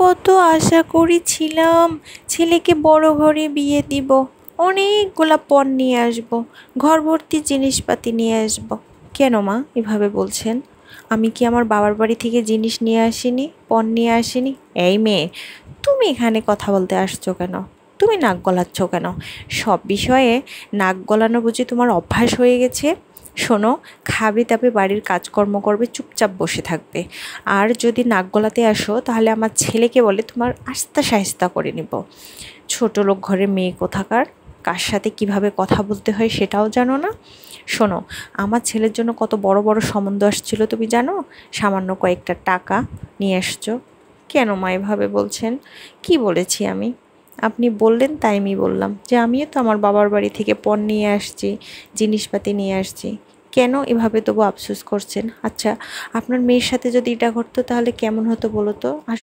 কত আশা করেছিলাম ছেলেকে বড় ঘরে বিয়ে দিব, অনেকগুলা পণ নিয়ে আসব, ঘর ভর্তি জিনিসপাতি নিয়ে আসব। কেন মা এভাবে বলছেন? আমি কি আমার বাবার বাড়ি থেকে জিনিস নিয়ে আসিনি, পণ নিয়ে আসিনি? এই মেয়ে, তুমি এখানে কথা বলতে আসছো কেন? তুমি নাক গলাচ্ছ কেন? সব বিষয়ে নাক গলানো বুঝি তোমার অভ্যাস হয়ে গেছে? শোনো, খাবে দাবে বাড়ির কাজকর্ম করবে, চুপচাপ বসে থাকবে। আর যদি নাক গলাতে আসো তাহলে আমার ছেলেকে বলে তোমার আস্তা সাহেস্তা করে নিব। ছোট লোক ঘরের মেয়ে কোথাকার, কার সাথে কিভাবে কথা বলতে হয় সেটাও জানো না। শোনো, আমার ছেলের জন্য কত বড় বড় সম্বন্ধ আসছিল তুমি জানো? সামান্য কয়েকটা টাকা নিয়ে আসছো। কেন মা এভাবে বলছেন? কি বলেছি আমি? আপনি বললেন তাই আমি বললাম যে আমিও তো আমার বাবার বাড়ি থেকে পণ নিয়ে আসছি, জিনিসপাতি নিয়ে আসছি। কেন এভাবে তবু আফসোস করছেন? আচ্ছা, আপনার মেয়ের সাথে যদি এটা ঘটতো তাহলে কেমন হতো বলো তো?